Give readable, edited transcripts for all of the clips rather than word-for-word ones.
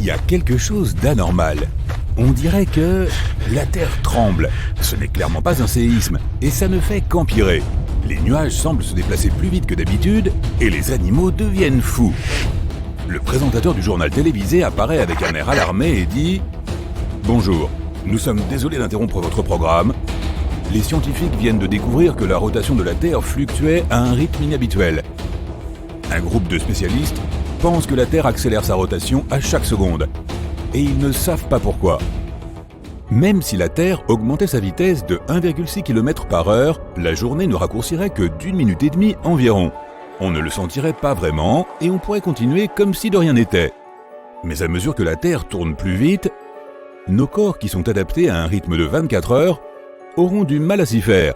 Il y a quelque chose d'anormal. On dirait que la Terre tremble. Ce n'est clairement pas un séisme, et ça ne fait qu'empirer. Les nuages semblent se déplacer plus vite que d'habitude, et les animaux deviennent fous. Le présentateur du journal télévisé apparaît avec un air alarmé et dit « Bonjour, nous sommes désolés d'interrompre votre programme. Les scientifiques viennent de découvrir que la rotation de la Terre fluctuait à un rythme inhabituel. Un groupe de spécialistes pense que la Terre accélère sa rotation à chaque seconde, et ils ne savent pas pourquoi. Même si la Terre augmentait sa vitesse de 1,6 km/h, la journée ne raccourcirait que d'1 minute et demie environ. On ne le sentirait pas vraiment, et on pourrait continuer comme si de rien n'était. Mais à mesure que la Terre tourne plus vite, nos corps qui sont adaptés à un rythme de 24 heures auront du mal à s'y faire.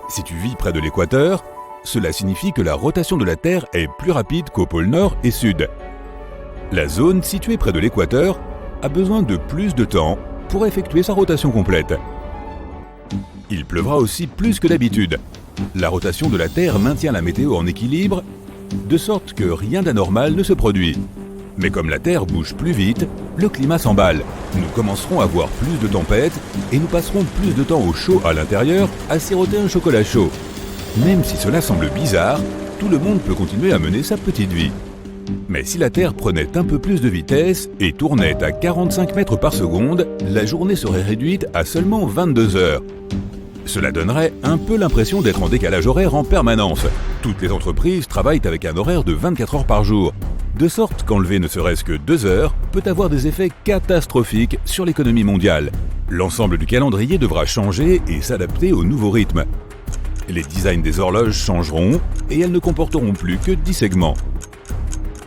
Si tu vis près de l'équateur, cela signifie que la rotation de la Terre est plus rapide qu'au pôle Nord et Sud. La zone située près de l'équateur a besoin de plus de temps pour effectuer sa rotation complète. Il pleuvra aussi plus que d'habitude. La rotation de la Terre maintient la météo en équilibre, de sorte que rien d'anormal ne se produit. Mais comme la Terre bouge plus vite, le climat s'emballe. Nous commencerons à voir plus de tempêtes et nous passerons plus de temps au chaud à l'intérieur à siroter un chocolat chaud. Même si cela semble bizarre, tout le monde peut continuer à mener sa petite vie. Mais si la Terre prenait un peu plus de vitesse et tournait à 45 mètres par seconde, la journée serait réduite à seulement 22 heures. Cela donnerait un peu l'impression d'être en décalage horaire en permanence. Toutes les entreprises travaillent avec un horaire de 24 heures par jour, de sorte qu'enlever ne serait-ce que 2 heures peut avoir des effets catastrophiques sur l'économie mondiale. L'ensemble du calendrier devra changer et s'adapter au nouveau rythme. Les designs des horloges changeront et elles ne comporteront plus que 10 segments.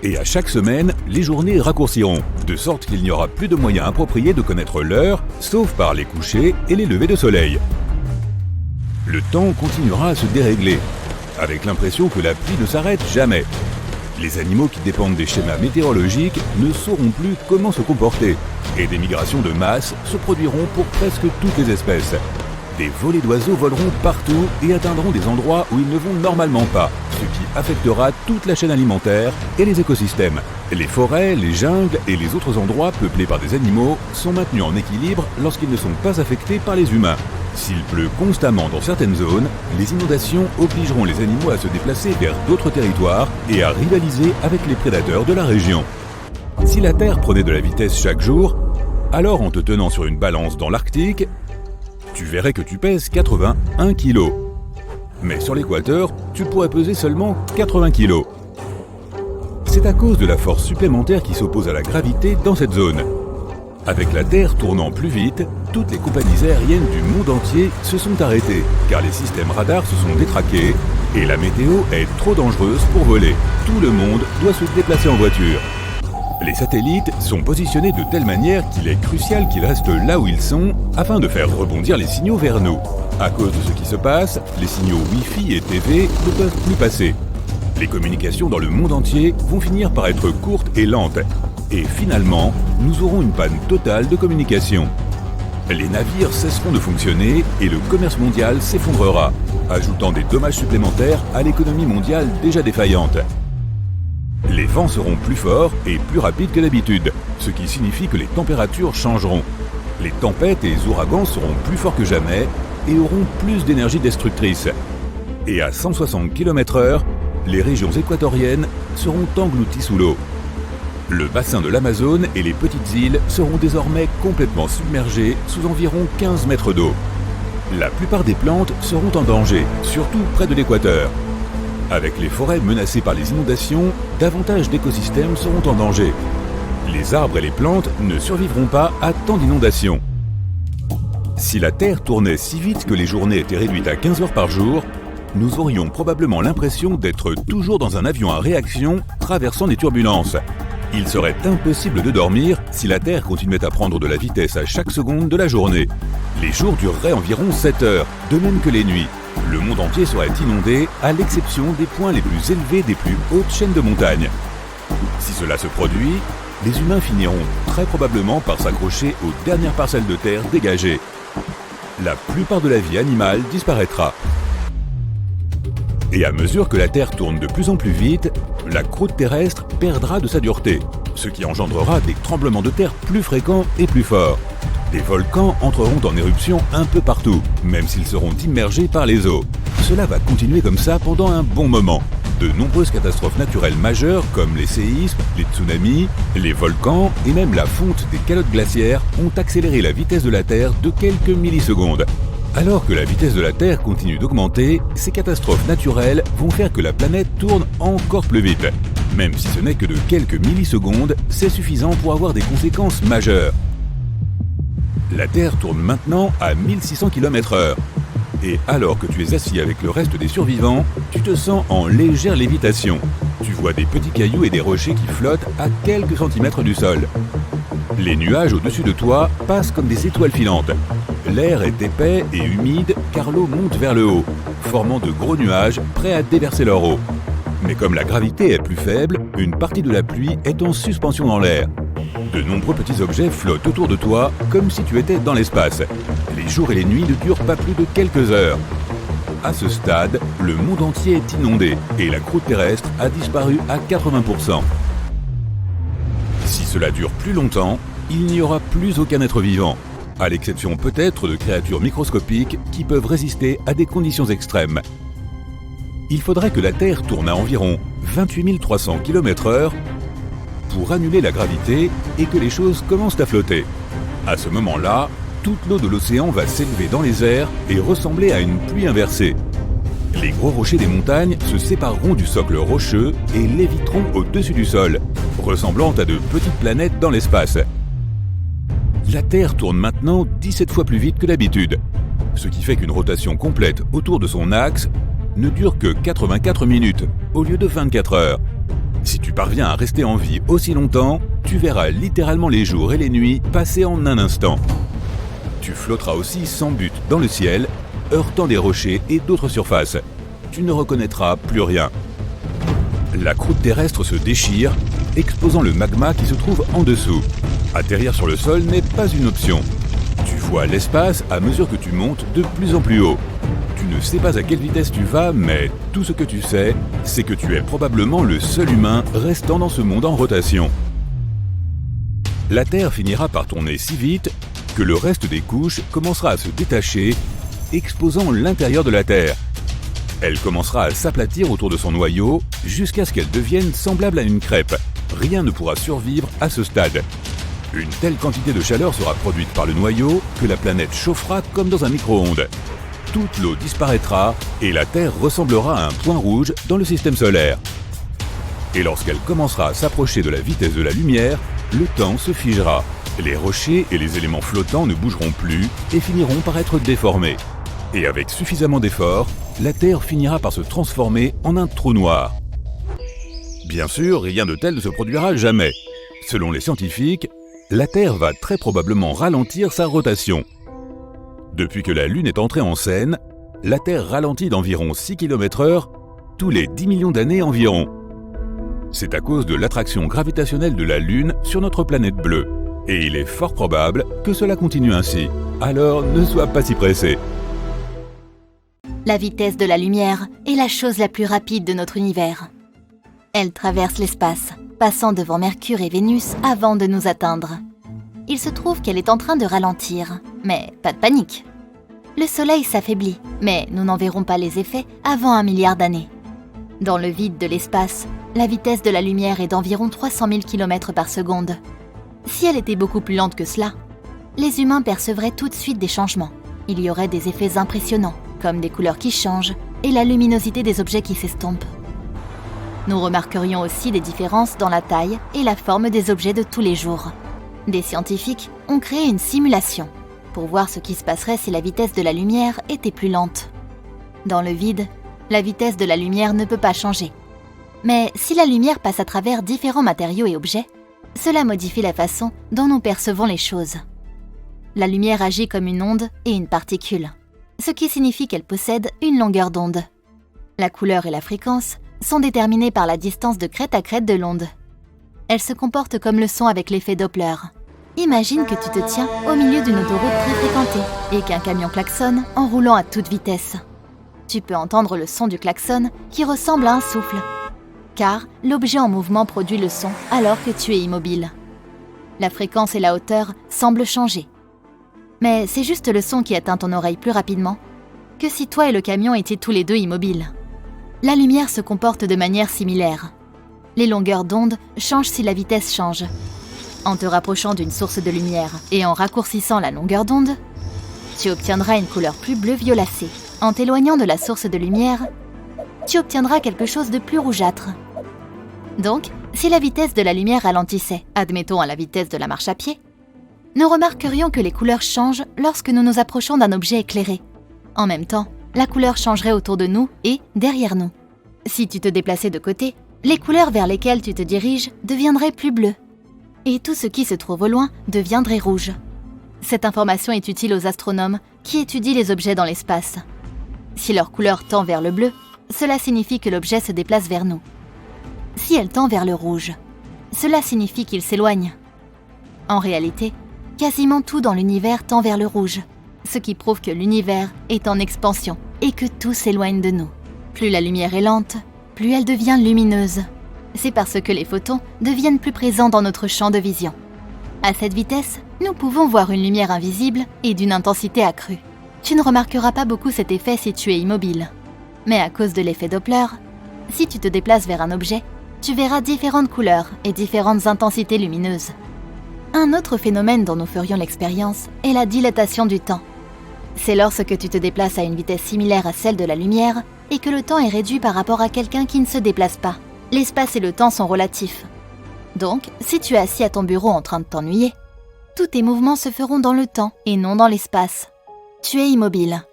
Et à chaque semaine, les journées raccourciront, de sorte qu'il n'y aura plus de moyens appropriés de connaître l'heure, sauf par les couchers et les levées de soleil. Le temps continuera à se dérégler, avec l'impression que la pluie ne s'arrête jamais. Les animaux qui dépendent des schémas météorologiques ne sauront plus comment se comporter, et des migrations de masse se produiront pour presque toutes les espèces. Des volées d'oiseaux voleront partout et atteindront des endroits où ils ne vont normalement pas, ce qui affectera toute la chaîne alimentaire et les écosystèmes. Les forêts, les jungles et les autres endroits peuplés par des animaux sont maintenus en équilibre lorsqu'ils ne sont pas affectés par les humains. S'il pleut constamment dans certaines zones, les inondations obligeront les animaux à se déplacer vers d'autres territoires et à rivaliser avec les prédateurs de la région. Si la Terre prenait de la vitesse chaque jour, alors en te tenant sur une balance dans l'Arctique, tu verrais que tu pèses 81 kg. Mais sur l'équateur, tu pourrais peser seulement 80 kg. C'est à cause de la force supplémentaire qui s'oppose à la gravité dans cette zone. Avec la Terre tournant plus vite, toutes les compagnies aériennes du monde entier se sont arrêtées, car les systèmes radars se sont détraqués et la météo est trop dangereuse pour voler. Tout le monde doit se déplacer en voiture. Les satellites sont positionnés de telle manière qu'il est crucial qu'ils restent là où ils sont afin de faire rebondir les signaux vers nous. À cause de ce qui se passe, les signaux Wi-Fi et TV ne peuvent plus passer. Les communications dans le monde entier vont finir par être courtes et lentes. Et finalement, nous aurons une panne totale de communication. Les navires cesseront de fonctionner et le commerce mondial s'effondrera, ajoutant des dommages supplémentaires à l'économie mondiale déjà défaillante. Les vents seront plus forts et plus rapides que d'habitude, ce qui signifie que les températures changeront. Les tempêtes et les ouragans seront plus forts que jamais et auront plus d'énergie destructrice. Et à 160 km/h, les régions équatoriennes seront englouties sous l'eau. Le bassin de l'Amazone et les petites îles seront désormais complètement submergés sous environ 15 mètres d'eau. La plupart des plantes seront en danger, surtout près de l'équateur. Avec les forêts menacées par les inondations, davantage d'écosystèmes seront en danger. Les arbres et les plantes ne survivront pas à tant d'inondations. Si la Terre tournait si vite que les journées étaient réduites à 15 heures par jour, nous aurions probablement l'impression d'être toujours dans un avion à réaction traversant des turbulences. Il serait impossible de dormir si la Terre continuait à prendre de la vitesse à chaque seconde de la journée. Les jours dureraient environ 7 heures, de même que les nuits. Le monde entier serait inondé, à l'exception des points les plus élevés des plus hautes chaînes de montagnes. Si cela se produit, les humains finiront très probablement par s'accrocher aux dernières parcelles de terre dégagées. La plupart de la vie animale disparaîtra. Et à mesure que la Terre tourne de plus en plus vite, la croûte terrestre perdra de sa dureté. ce qui engendrera des tremblements de terre plus fréquents et plus forts. Des volcans entreront en éruption un peu partout, même s'ils seront immergés par les eaux. Cela va continuer comme ça pendant un bon moment. De nombreuses catastrophes naturelles majeures comme les séismes, les tsunamis, les volcans et même la fonte des calottes glaciaires ont accéléré la vitesse de la Terre de quelques millisecondes. Alors que la vitesse de la Terre continue d'augmenter, ces catastrophes naturelles vont faire que la planète tourne encore plus vite. Même si ce n'est que de quelques millisecondes, c'est suffisant pour avoir des conséquences majeures. La Terre tourne maintenant à 1600 km/h. Et alors que tu es assis avec le reste des survivants, tu te sens en légère lévitation. Tu vois des petits cailloux et des rochers qui flottent à quelques centimètres du sol. Les nuages au-dessus de toi passent comme des étoiles filantes. L'air est épais et humide car l'eau monte vers le haut, formant de gros nuages prêts à déverser leur eau. Mais comme la gravité est plus faible, une partie de la pluie est en suspension dans l'air. De nombreux petits objets flottent autour de toi comme si tu étais dans l'espace. Les jours et les nuits ne durent pas plus de quelques heures. À ce stade, le monde entier est inondé et la croûte terrestre a disparu à 80%. Si cela dure plus longtemps, il n'y aura plus aucun être vivant, à l'exception peut-être de créatures microscopiques qui peuvent résister à des conditions extrêmes. Il faudrait que la Terre tourne à environ 28 300 km/h pour annuler la gravité et que les choses commencent à flotter. À ce moment-là, toute l'eau de l'océan va s'élever dans les airs et ressembler à une pluie inversée. Les gros rochers des montagnes se sépareront du socle rocheux et léviteront au-dessus du sol, ressemblant à de petites planètes dans l'espace. La Terre tourne maintenant 17 fois plus vite que d'habitude, ce qui fait qu'une rotation complète autour de son axe ne dure que 84 minutes au lieu de 24 heures. Si tu parviens à rester en vie aussi longtemps, tu verras littéralement les jours et les nuits passer en un instant. Tu flotteras aussi sans but dans le ciel, heurtant des rochers et d'autres surfaces. Tu ne reconnaîtras plus rien. La croûte terrestre se déchire, exposant le magma qui se trouve en dessous. Atterrir sur le sol n'est pas une option. Tu vois l'espace à mesure que tu montes de plus en plus haut. Tu ne sais pas à quelle vitesse tu vas, mais tout ce que tu sais, c'est que tu es probablement le seul humain restant dans ce monde en rotation. La Terre finira par tourner si vite que le reste des couches commencera à se détacher, exposant l'intérieur de la Terre. Elle commencera à s'aplatir autour de son noyau jusqu'à ce qu'elle devienne semblable à une crêpe. Rien ne pourra survivre à ce stade. Une telle quantité de chaleur sera produite par le noyau que la planète chauffera comme dans un micro-ondes. Toute l'eau disparaîtra et la Terre ressemblera à un point rouge dans le système solaire. Et lorsqu'elle commencera à s'approcher de la vitesse de la lumière, le temps se figera. Les rochers et les éléments flottants ne bougeront plus et finiront par être déformés. Et avec suffisamment d'efforts, la Terre finira par se transformer en un trou noir. Bien sûr, rien de tel ne se produira jamais. Selon les scientifiques, la Terre va très probablement ralentir sa rotation. Depuis que la Lune est entrée en scène, la Terre ralentit d'environ 6 km/h tous les 10 millions d'années environ. C'est à cause de l'attraction gravitationnelle de la Lune sur notre planète bleue. Et il est fort probable que cela continue ainsi. Alors ne sois pas si pressé. La vitesse de la lumière est la chose la plus rapide de notre univers. Elle traverse l'espace, passant devant Mercure et Vénus avant de nous atteindre. Il se trouve qu'elle est en train de ralentir, mais pas de panique. Le Soleil s'affaiblit, mais nous n'en verrons pas les effets avant 1 milliard d'années. Dans le vide de l'espace, la vitesse de la lumière est d'environ 300 000 km par seconde. Si elle était beaucoup plus lente que cela, les humains percevraient tout de suite des changements. Il y aurait des effets impressionnants, comme des couleurs qui changent et la luminosité des objets qui s'estompent. Nous remarquerions aussi des différences dans la taille et la forme des objets de tous les jours. Des scientifiques ont créé une simulation pour voir ce qui se passerait si la vitesse de la lumière était plus lente. Dans le vide, la vitesse de la lumière ne peut pas changer. Mais si la lumière passe à travers différents matériaux et objets, cela modifie la façon dont nous percevons les choses. La lumière agit comme une onde et une particule, ce qui signifie qu'elle possède une longueur d'onde. La couleur et la fréquence sont déterminées par la distance de crête à crête de l'onde. Elle se comporte comme le son avec l'effet Doppler. Imagine que tu te tiens au milieu d'une autoroute très fréquentée et qu'un camion klaxonne en roulant à toute vitesse. Tu peux entendre le son du klaxon qui ressemble à un souffle. car l'objet en mouvement produit le son alors que tu es immobile. La fréquence et la hauteur semblent changer. Mais c'est juste le son qui atteint ton oreille plus rapidement que si toi et le camion étiez tous les deux immobiles. La lumière se comporte de manière similaire. Les longueurs d'onde changent si la vitesse change. En te rapprochant d'une source de lumière et en raccourcissant la longueur d'onde, tu obtiendras une couleur plus bleu-violacée. En t'éloignant de la source de lumière, tu obtiendras quelque chose de plus rougeâtre. Donc, si la vitesse de la lumière ralentissait, admettons à la vitesse de la marche à pied, nous remarquerions que les couleurs changent lorsque nous nous approchons d'un objet éclairé. En même temps, la couleur changerait autour de nous et derrière nous. Si tu te déplaçais de côté, les couleurs vers lesquelles tu te diriges deviendraient plus bleues. Et tout ce qui se trouve au loin deviendrait rouge. Cette information est utile aux astronomes qui étudient les objets dans l'espace. Si leur couleur tend vers le bleu, cela signifie que l'objet se déplace vers nous. Si elle tend vers le rouge, cela signifie qu'il s'éloigne. En réalité, quasiment tout dans l'univers tend vers le rouge, ce qui prouve que l'univers est en expansion et que tout s'éloigne de nous. Plus la lumière est lente, plus elle devient lumineuse. C'est parce que les photons deviennent plus présents dans notre champ de vision. À cette vitesse, nous pouvons voir une lumière invisible et d'une intensité accrue. Tu ne remarqueras pas beaucoup cet effet si tu es immobile. Mais à cause de l'effet Doppler, si tu te déplaces vers un objet, tu verras différentes couleurs et différentes intensités lumineuses. Un autre phénomène dont nous ferions l'expérience est la dilatation du temps. C'est lorsque tu te déplaces à une vitesse similaire à celle de la lumière et que le temps est réduit par rapport à quelqu'un qui ne se déplace pas. L'espace et le temps sont relatifs. Donc, si tu es assis à ton bureau en train de t'ennuyer, tous tes mouvements se feront dans le temps et non dans l'espace. Tu es immobile,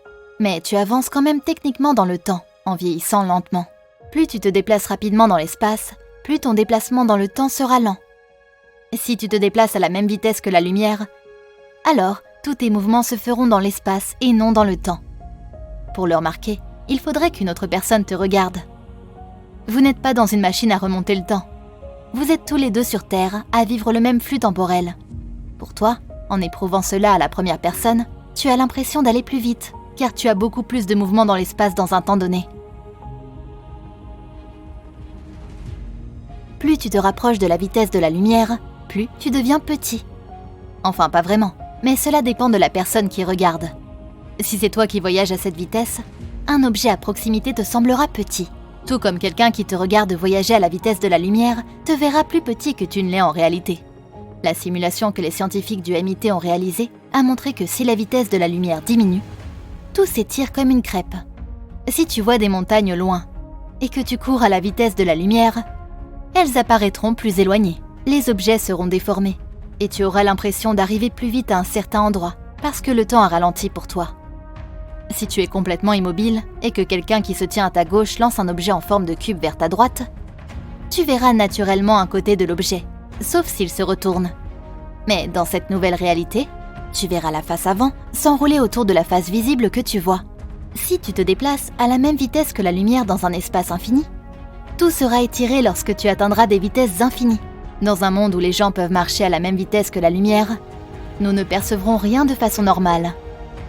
mais tu avances quand même techniquement dans le temps, en vieillissant lentement. Plus tu te déplaces rapidement dans l'espace, plus ton déplacement dans le temps sera lent. Si tu te déplaces à la même vitesse que la lumière, alors tous tes mouvements se feront dans l'espace et non dans le temps. Pour le remarquer, il faudrait qu'une autre personne te regarde. Vous n'êtes pas dans une machine à remonter le temps. Vous êtes tous les deux sur Terre à vivre le même flux temporel. Pour toi, en éprouvant cela à la première personne, tu as l'impression d'aller plus vite, car tu as beaucoup plus de mouvements dans l'espace dans un temps donné. Plus tu te rapproches de la vitesse de la lumière, plus tu deviens petit. Enfin, pas vraiment, mais cela dépend de la personne qui regarde. Si c'est toi qui voyages à cette vitesse, un objet à proximité te semblera petit. Tout comme quelqu'un qui te regarde voyager à la vitesse de la lumière te verra plus petit que tu ne l'es en réalité. La simulation que les scientifiques du MIT ont réalisée a montré que si la vitesse de la lumière diminue, tout s'étire comme une crêpe. Si tu vois des montagnes au loin et que tu cours à la vitesse de la lumière, elles apparaîtront plus éloignées. Les objets seront déformés et tu auras l'impression d'arriver plus vite à un certain endroit parce que le temps a ralenti pour toi. Si tu es complètement immobile et que quelqu'un qui se tient à ta gauche lance un objet en forme de cube vers ta droite, tu verras naturellement un côté de l'objet, sauf s'il se retourne. Mais dans cette nouvelle réalité, tu verras la face avant s'enrouler autour de la face visible que tu vois. Si tu te déplaces à la même vitesse que la lumière dans un espace infini, tout sera étiré lorsque tu atteindras des vitesses infinies. Dans un monde où les gens peuvent marcher à la même vitesse que la lumière, nous ne percevrons rien de façon normale.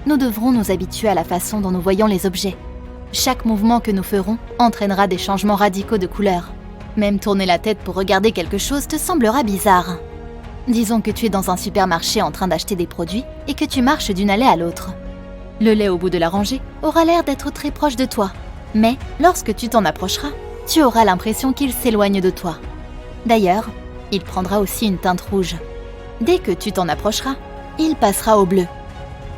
Nous devrons nous habituer à la façon dont nous voyons les objets. Chaque mouvement que nous ferons entraînera des changements radicaux de couleur. Même tourner la tête pour regarder quelque chose te semblera bizarre. Disons que tu es dans un supermarché en train d'acheter des produits et que tu marches d'une allée à l'autre. Le lait au bout de la rangée aura l'air d'être très proche de toi, mais lorsque tu t'en approcheras, tu auras l'impression qu'il s'éloigne de toi. D'ailleurs, il prendra aussi une teinte rouge. Dès que tu t'en approcheras, il passera au bleu.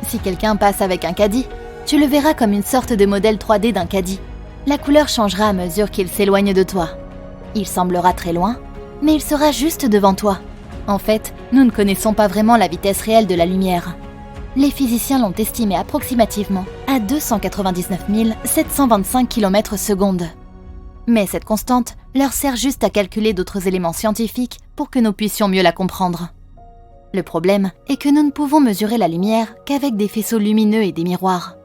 Si quelqu'un passe avec un caddie, tu le verras comme une sorte de modèle 3D d'un caddie. La couleur changera à mesure qu'il s'éloigne de toi. Il semblera très loin, mais il sera juste devant toi. En fait, nous ne connaissons pas vraiment la vitesse réelle de la lumière. Les physiciens l'ont estimée approximativement à 299 725 km/s. Mais cette constante leur sert juste à calculer d'autres éléments scientifiques pour que nous puissions mieux la comprendre. Le problème est que nous ne pouvons mesurer la lumière qu'avec des faisceaux lumineux et des miroirs.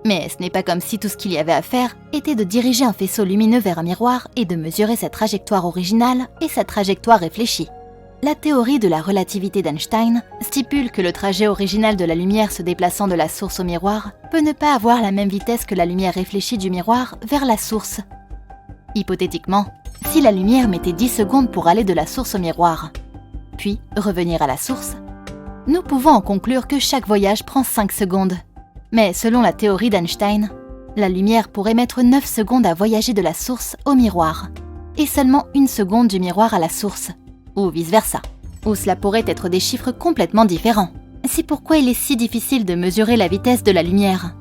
Mais ce n'est pas comme si tout ce qu'il y avait à faire était de diriger un faisceau lumineux vers un miroir et de mesurer sa trajectoire originale et sa trajectoire réfléchie. La théorie de la relativité d'Einstein stipule que le trajet original de la lumière se déplaçant de la source au miroir peut ne pas avoir la même vitesse que la lumière réfléchie du miroir vers la source. Hypothétiquement, Si la lumière mettait 10 secondes pour aller de la source au miroir, puis revenir à la source, nous pouvons en conclure que chaque voyage prend 5 secondes. Mais selon la théorie d'Einstein, la lumière pourrait mettre 9 secondes à voyager de la source au miroir, et seulement 1 seconde du miroir à la source, ou vice-versa. Ou cela pourrait être des chiffres complètement différents. C'est pourquoi il est si difficile de mesurer la vitesse de la lumière.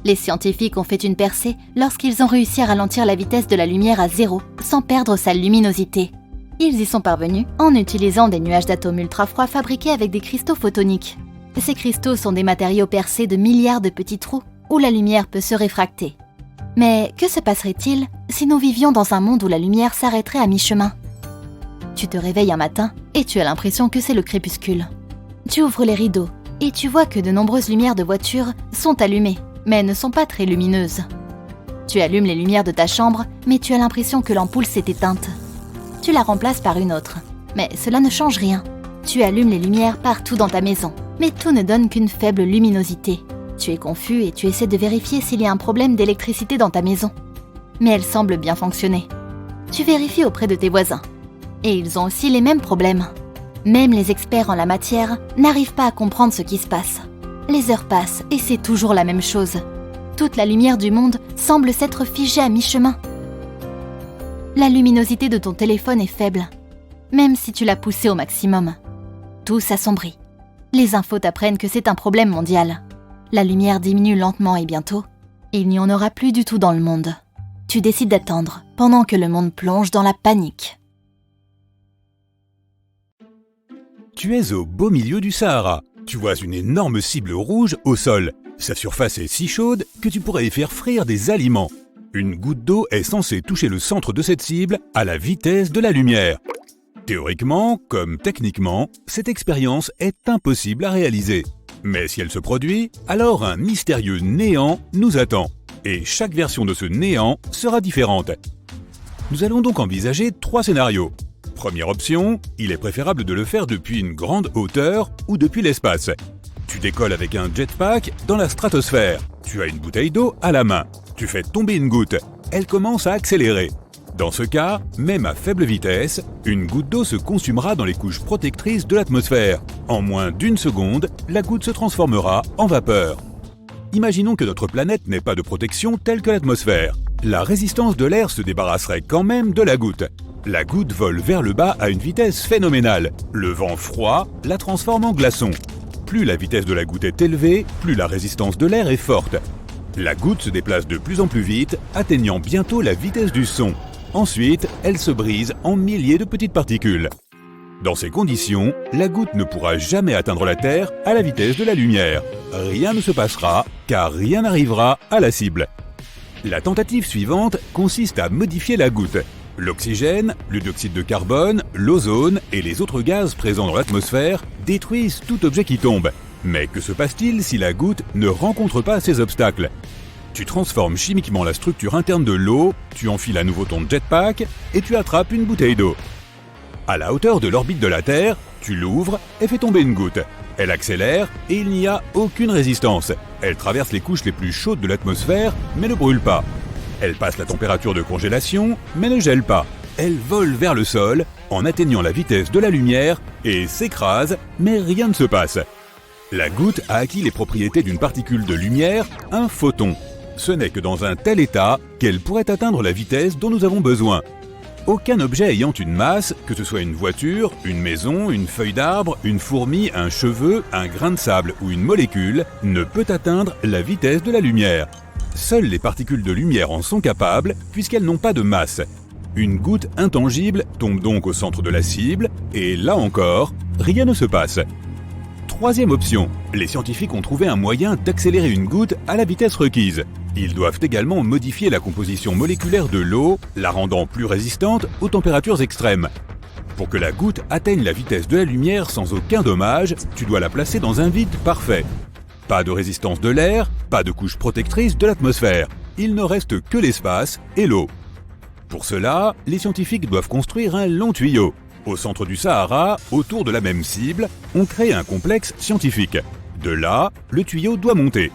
Les scientifiques ont fait une percée lorsqu'ils ont réussi à ralentir la vitesse de la lumière à 0 sans perdre sa luminosité. Ils y sont parvenus en utilisant des nuages d'atomes ultra-froids fabriqués avec des cristaux photoniques. Ces cristaux sont des matériaux percés de milliards de petits trous où la lumière peut se réfracter. Mais que se passerait-il si nous vivions dans un monde où la lumière s'arrêterait à mi-chemin ? Tu te réveilles un matin et tu as l'impression que c'est le crépuscule. Tu ouvres les rideaux et tu vois que de nombreuses lumières de voitures sont allumées, mais ne sont pas très lumineuses. Tu allumes les lumières de ta chambre, mais tu as l'impression que l'ampoule s'est éteinte. Tu la remplaces par une autre, mais cela ne change rien. Tu allumes les lumières partout dans ta maison, mais tout ne donne qu'une faible luminosité. Tu es confus et tu essaies de vérifier s'il y a un problème d'électricité dans ta maison. Mais elle semble bien fonctionner. Tu vérifies auprès de tes voisins. Et ils ont aussi les mêmes problèmes. Même les experts en la matière n'arrivent pas à comprendre ce qui se passe. Les heures passent et c'est toujours la même chose. Toute la lumière du monde semble s'être figée à mi-chemin. La luminosité de ton téléphone est faible, même si tu l'as poussée au maximum. Tout s'assombrit. Les infos t'apprennent que c'est un problème mondial. La lumière diminue lentement et bientôt, il n'y en aura plus du tout dans le monde. Tu décides d'attendre pendant que le monde plonge dans la panique. Tu es au beau milieu du Sahara. Tu vois une énorme cible rouge au sol. Sa surface est si chaude que tu pourrais y faire frire des aliments. Une goutte d'eau est censée toucher le centre de cette cible à la vitesse de la lumière. Théoriquement, comme techniquement, cette expérience est impossible à réaliser. Mais si elle se produit, alors un mystérieux néant nous attend. Et chaque version de ce néant sera différente. Nous allons donc envisager 3 scénarios. Première option, il est préférable de le faire depuis une grande hauteur ou depuis l'espace. Tu décolles avec un jetpack dans la stratosphère. Tu as une bouteille d'eau à la main. Tu fais tomber une goutte. Elle commence à accélérer. Dans ce cas, même à faible vitesse, une goutte d'eau se consumera dans les couches protectrices de l'atmosphère. En moins d'1 seconde, la goutte se transformera en vapeur. Imaginons que notre planète n'ait pas de protection telle que l'atmosphère. La résistance de l'air se débarrasserait quand même de la goutte. La goutte vole vers le bas à une vitesse phénoménale. Le vent froid la transforme en glaçon. Plus la vitesse de la goutte est élevée, plus la résistance de l'air est forte. La goutte se déplace de plus en plus vite, atteignant bientôt la vitesse du son. Ensuite, elle se brise en milliers de petites particules. Dans ces conditions, la goutte ne pourra jamais atteindre la Terre à la vitesse de la lumière. Rien ne se passera, car rien n'arrivera à la cible. La tentative suivante consiste à modifier la goutte. L'oxygène, le dioxyde de carbone, l'ozone et les autres gaz présents dans l'atmosphère détruisent tout objet qui tombe. Mais que se passe-t-il si la goutte ne rencontre pas ces obstacles ? Tu transformes chimiquement la structure interne de l'eau, tu enfiles à nouveau ton jetpack et tu attrapes une bouteille d'eau. À la hauteur de l'orbite de la Terre, tu l'ouvres et fais tomber une goutte. Elle accélère et il n'y a aucune résistance. Elle traverse les couches les plus chaudes de l'atmosphère mais ne brûle pas. Elle passe la température de congélation mais ne gèle pas. Elle vole vers le sol en atteignant la vitesse de la lumière et s'écrase mais rien ne se passe. La goutte a acquis les propriétés d'une particule de lumière, un photon. Ce n'est que dans un tel état qu'elle pourrait atteindre la vitesse dont nous avons besoin. Aucun objet ayant une masse, que ce soit une voiture, une maison, une feuille d'arbre, une fourmi, un cheveu, un grain de sable ou une molécule, ne peut atteindre la vitesse de la lumière. Seules les particules de lumière en sont capables puisqu'elles n'ont pas de masse. Une goutte intangible tombe donc au centre de la cible et là encore, rien ne se passe. Troisième option, les scientifiques ont trouvé un moyen d'accélérer une goutte à la vitesse requise. Ils doivent également modifier la composition moléculaire de l'eau, la rendant plus résistante aux températures extrêmes. Pour que la goutte atteigne la vitesse de la lumière sans aucun dommage, tu dois la placer dans un vide parfait. Pas de résistance de l'air, pas de couche protectrice de l'atmosphère. Il ne reste que l'espace et l'eau. Pour cela, les scientifiques doivent construire un long tuyau. Au centre du Sahara, autour de la même cible, on crée un complexe scientifique. De là, le tuyau doit monter.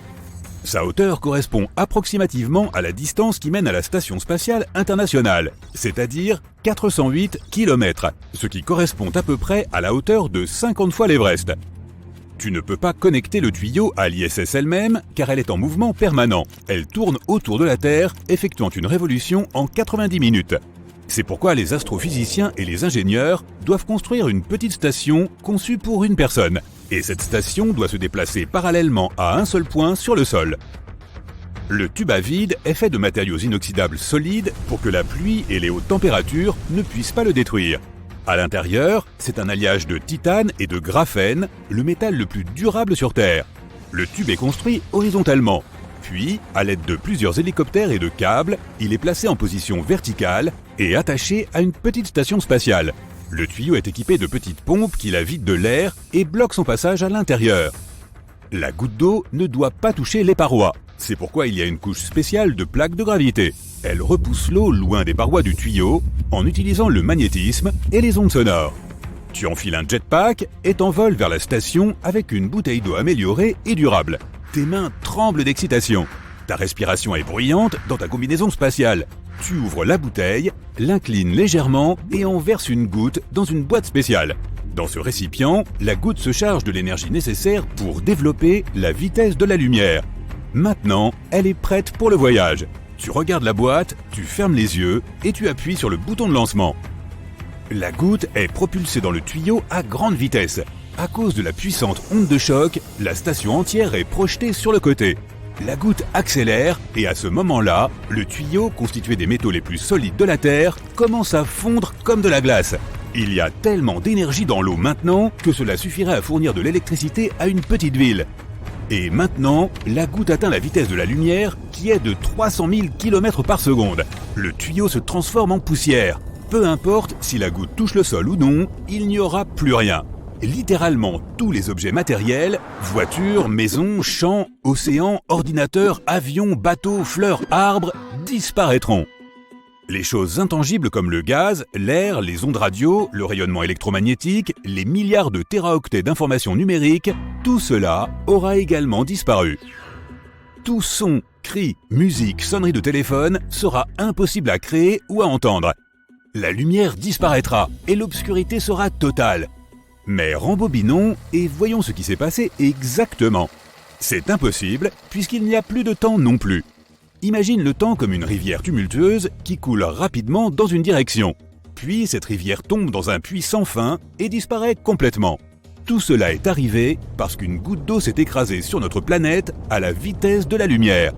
Sa hauteur correspond approximativement à la distance qui mène à la Station spatiale internationale, c'est-à-dire 408 km, ce qui correspond à peu près à la hauteur de 50 fois l'Everest. Tu ne peux pas connecter le tuyau à l'ISS elle-même car elle est en mouvement permanent. Elle tourne autour de la Terre, effectuant une révolution en 90 minutes. C'est pourquoi les astrophysiciens et les ingénieurs doivent construire une petite station conçue pour une personne. Et cette station doit se déplacer parallèlement à un seul point sur le sol. Le tube à vide est fait de matériaux inoxydables solides pour que la pluie et les hautes températures ne puissent pas le détruire. À l'intérieur, c'est un alliage de titane et de graphène, le métal le plus durable sur Terre. Le tube est construit horizontalement. Puis, à l'aide de plusieurs hélicoptères et de câbles, il est placé en position verticale et attaché à une petite station spatiale. Le tuyau est équipé de petites pompes qui la vident de l'air et bloquent son passage à l'intérieur. La goutte d'eau ne doit pas toucher les parois. C'est pourquoi il y a une couche spéciale de plaques de gravité. Elle repousse l'eau loin des parois du tuyau en utilisant le magnétisme et les ondes sonores. Tu enfiles un jetpack et t'envoles vers la station avec une bouteille d'eau améliorée et durable. Tes mains tremblent d'excitation. Ta respiration est bruyante dans ta combinaison spatiale. Tu ouvres la bouteille, l'inclines légèrement et en verses une goutte dans une boîte spéciale. Dans ce récipient, la goutte se charge de l'énergie nécessaire pour développer la vitesse de la lumière. Maintenant, elle est prête pour le voyage. Tu regardes la boîte, tu fermes les yeux et tu appuies sur le bouton de lancement. La goutte est propulsée dans le tuyau à grande vitesse. À cause de la puissante onde de choc, la station entière est projetée sur le côté. La goutte accélère et à ce moment-là, le tuyau, constitué des métaux les plus solides de la Terre, commence à fondre comme de la glace. Il y a tellement d'énergie dans l'eau maintenant que cela suffirait à fournir de l'électricité à une petite ville. Et maintenant, la goutte atteint la vitesse de la lumière qui est de 300 000 km par seconde. Le tuyau se transforme en poussière. Peu importe si la goutte touche le sol ou non, il n'y aura plus rien. Littéralement tous les objets matériels, voitures, maisons, champs, océans, ordinateurs, avions, bateaux, fleurs, arbres, disparaîtront. Les choses intangibles comme le gaz, l'air, les ondes radio, le rayonnement électromagnétique, les milliards de téraoctets d'informations numériques, tout cela aura également disparu. Tout son, cri, musique, sonnerie de téléphone sera impossible à créer ou à entendre. La lumière disparaîtra et l'obscurité sera totale. Mais rembobinons et voyons ce qui s'est passé exactement. C'est impossible puisqu'il n'y a plus de temps non plus. Imagine le temps comme une rivière tumultueuse qui coule rapidement dans une direction. Puis cette rivière tombe dans un puits sans fin et disparaît complètement. Tout cela est arrivé parce qu'une goutte d'eau s'est écrasée sur notre planète à la vitesse de la lumière.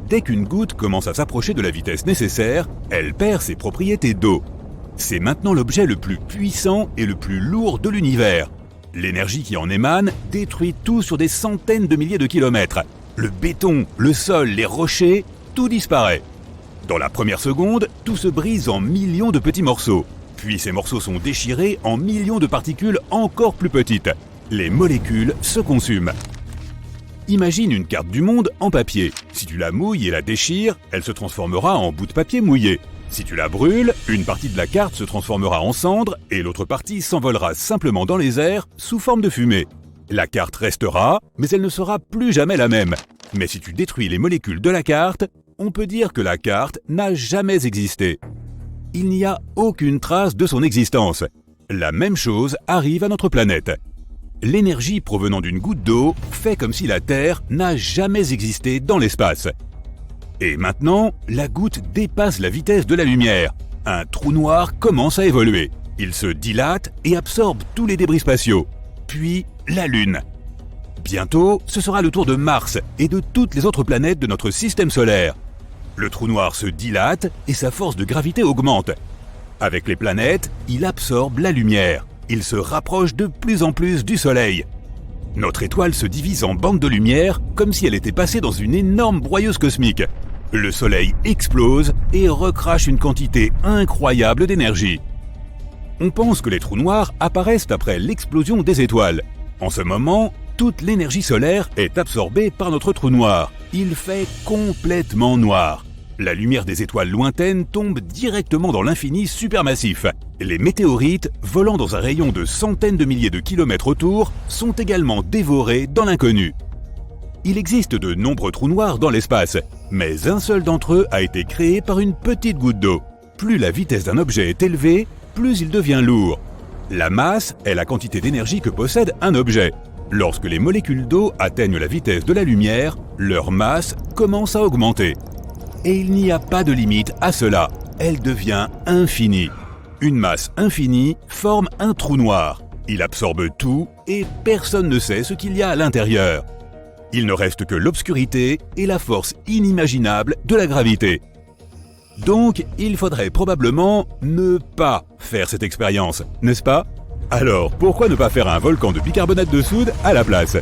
Dès qu'une goutte commence à s'approcher de la vitesse nécessaire, elle perd ses propriétés d'eau. C'est maintenant l'objet le plus puissant et le plus lourd de l'univers. L'énergie qui en émane détruit tout sur des centaines de milliers de kilomètres. Le béton, le sol, les rochers, tout disparaît. Dans la première seconde, tout se brise en millions de petits morceaux. Puis ces morceaux sont déchirés en millions de particules encore plus petites. Les molécules se consument. Imagine une carte du monde en papier. Si tu la mouilles et la déchires, elle se transformera en bout de papier mouillé. Si tu la brûles, une partie de la carte se transformera en cendres et l'autre partie s'envolera simplement dans les airs sous forme de fumée. La carte restera, mais elle ne sera plus jamais la même. Mais si tu détruis les molécules de la carte, on peut dire que la carte n'a jamais existé. Il n'y a aucune trace de son existence. La même chose arrive à notre planète. L'énergie provenant d'une goutte d'eau fait comme si la Terre n'a jamais existé dans l'espace. Et maintenant, la goutte dépasse la vitesse de la lumière. Un trou noir commence à évoluer. Il se dilate et absorbe tous les débris spatiaux. Puis, la Lune. Bientôt, ce sera le tour de Mars et de toutes les autres planètes de notre système solaire. Le trou noir se dilate et sa force de gravité augmente. Avec les planètes, il absorbe la lumière. Il se rapproche de plus en plus du Soleil. Notre étoile se divise en bandes de lumière comme si elle était passée dans une énorme broyeuse cosmique. Le Soleil explose et recrache une quantité incroyable d'énergie. On pense que les trous noirs apparaissent après l'explosion des étoiles. En ce moment, toute l'énergie solaire est absorbée par notre trou noir. Il fait complètement noir. La lumière des étoiles lointaines tombe directement dans l'infini supermassif. Les météorites, volant dans un rayon de centaines de milliers de kilomètres autour, sont également dévorés dans l'inconnu. Il existe de nombreux trous noirs dans l'espace, mais un seul d'entre eux a été créé par une petite goutte d'eau. Plus la vitesse d'un objet est élevée, plus il devient lourd. La masse est la quantité d'énergie que possède un objet. Lorsque les molécules d'eau atteignent la vitesse de la lumière, leur masse commence à augmenter. Et il n'y a pas de limite à cela, elle devient infinie. Une masse infinie forme un trou noir. Il absorbe tout et personne ne sait ce qu'il y a à l'intérieur. Il ne reste que l'obscurité et la force inimaginable de la gravité. Donc, il faudrait probablement ne pas faire cette expérience, n'est-ce pas? Alors, pourquoi ne pas faire un volcan de bicarbonate de soude à la place?